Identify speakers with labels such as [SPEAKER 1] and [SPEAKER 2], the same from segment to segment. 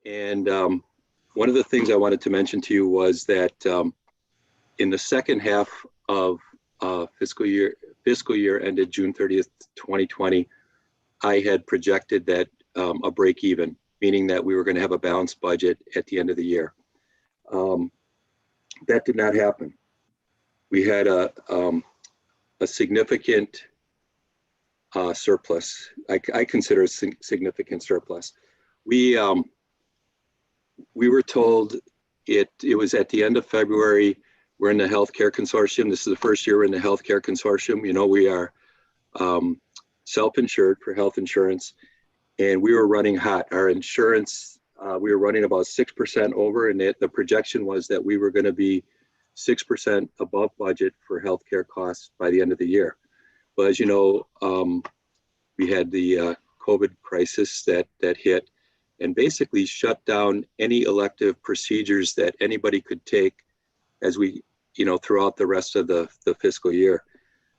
[SPEAKER 1] And one of the things I wanted to mention to you was that in the second half of fiscal year ended June 30th, 2020, I had projected that a break even, meaning that we were going to have a balanced budget at the end of the year. That did not happen. We had a significant surplus. I consider a significant surplus. We were told it was at the end of February. We're in the healthcare consortium. This is the first year we're in the healthcare consortium. You know, we are self-insured for health insurance, and we were running hot. Our insurance, we were running about 6% over, and the projection was that we were going to be 6% above budget for healthcare costs by the end of the year. Well, as you know, we had the COVID crisis that hit and basically shut down any elective procedures that anybody could take as we, throughout the rest of the fiscal year.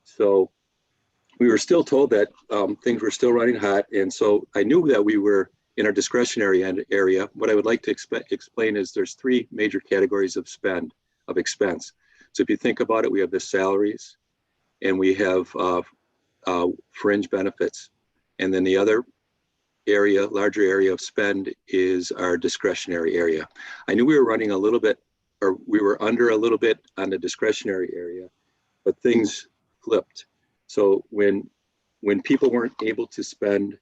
[SPEAKER 1] So we were still told that things were still running hot. And so I knew that we were in our discretionary area. What I would like to explain is there's three major categories of expense. So if you think about it, we have the salaries and we have fringe benefits. And then the other larger area of spend is our discretionary area. I knew we were running a little bit, or we were under a little bit on the discretionary area, but things flipped. So when people weren't able to spend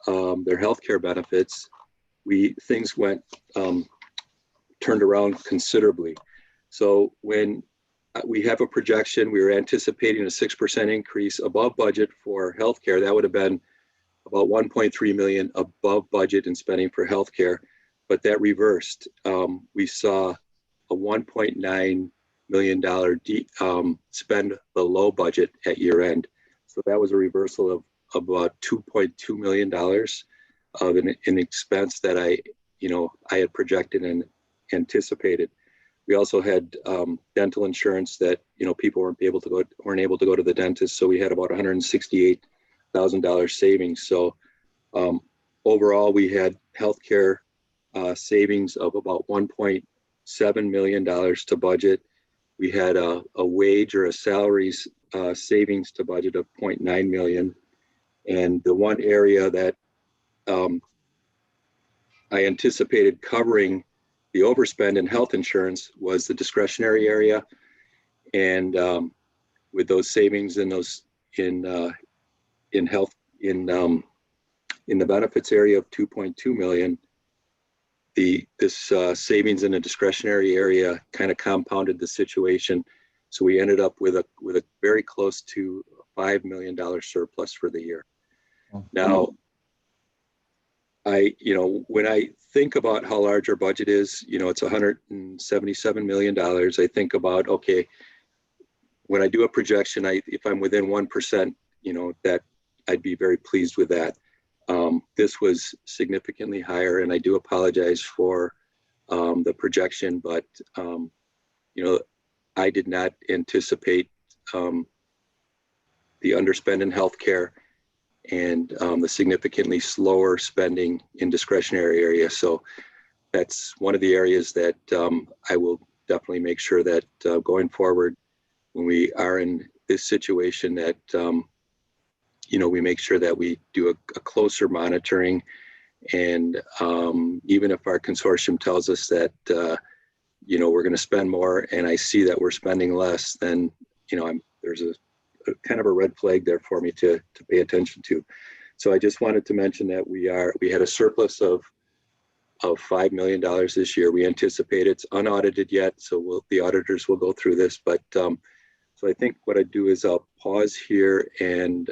[SPEAKER 1] their healthcare benefits, things went turned around considerably. So when we have a projection, we were anticipating a 6% increase above budget for healthcare. That would have been about 1.3 million above budget in spending for healthcare, but that reversed. We saw a $1.9 million spend below budget at year end. So that was a reversal of about $2.2 million of an expense that I had projected and anticipated. We also had dental insurance that people weren't able to go to the dentist, so we had about $168,000 savings. So overall, we had healthcare savings of about $1.7 million to budget. We had a wage or a salaries savings to budget of $0.9 million. And the one area that I anticipated covering the overspend in health insurance was the discretionary area. And with those savings in the benefits area of 2.2 million, this savings in the discretionary area kind of compounded the situation. So we ended up with a very close to $5 million surplus for the year. Now, when I think about how large our budget is, it's $177 million. I think about, okay, when I do a projection, if I'm within 1%, that I'd be very pleased with that. This was significantly higher, and I do apologize for the projection, but I did not anticipate the underspend in healthcare and the significantly slower spending in discretionary areas. So that's one of the areas that I will definitely make sure that going forward, when we are in this situation, that we make sure that we do a closer monitoring. And even if our consortium tells us that we're going to spend more, and I see that we're spending less, then there's a kind of a red flag there for me to pay attention to. So I just wanted to mention that we had a surplus of $5 million this year. We anticipate it's unaudited yet, so the auditors will go through this. But so I think what I do is I'll pause here and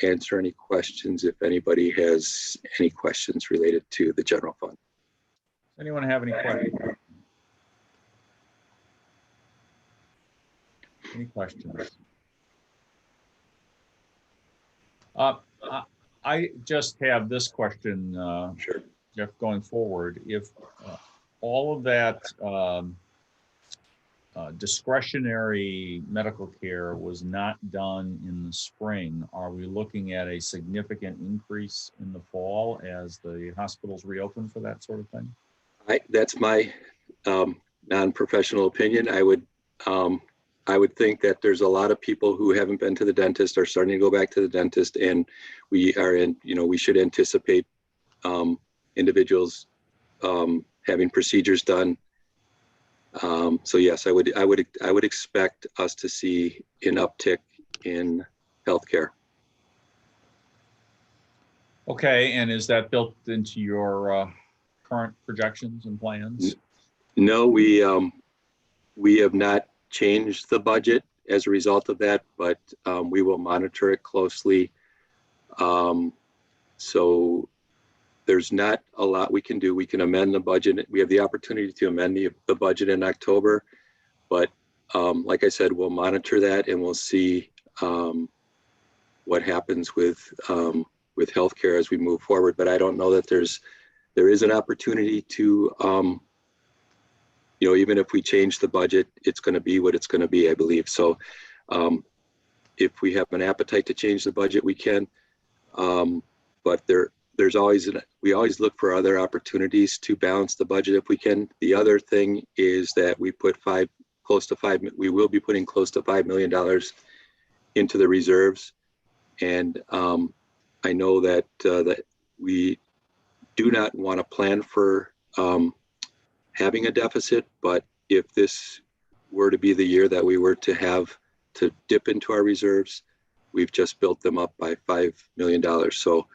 [SPEAKER 1] answer any questions if anybody has any questions related to the general fund.
[SPEAKER 2] Does anyone have any questions? Any questions? I just have this question,
[SPEAKER 1] Sure.
[SPEAKER 2] Jeff, going forward. If all of that discretionary medical care was not done in the spring, are we looking at a significant increase in the fall as the hospitals reopen for that sort of thing?
[SPEAKER 1] That's my non-professional opinion. I would think that there's a lot of people who haven't been to the dentist are starting to go back to the dentist, and we should anticipate individuals having procedures done. So yes, I would expect us to see an uptick in healthcare.
[SPEAKER 2] Okay, and is that built into your current projections and plans?
[SPEAKER 1] No, we have not changed the budget as a result of that, but we will monitor it closely. So there's not a lot we can do. We can amend the budget. We have the opportunity to amend the budget in October, but like I said, we'll monitor that and we'll see what happens with healthcare as we move forward. But I don't know that there is an opportunity to, even if we change the budget, it's going to be what it's going to be, I believe. So if we have an appetite to change the budget, we can. But we always look for other opportunities to balance the budget if we can. The other thing is that we put we will be putting close to $5 million into the reserves. And I know that we do not want to plan for having a deficit, but if this were to be the year that we were to dip into our reserves, we've just built them up by $5 million. So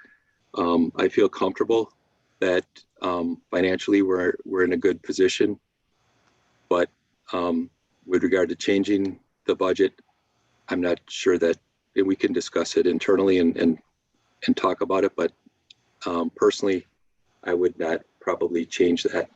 [SPEAKER 1] I feel comfortable that financially we're in a good position, but with regard to changing the budget, I'm not sure that we can discuss it internally and talk about it, but personally, I would not probably change that.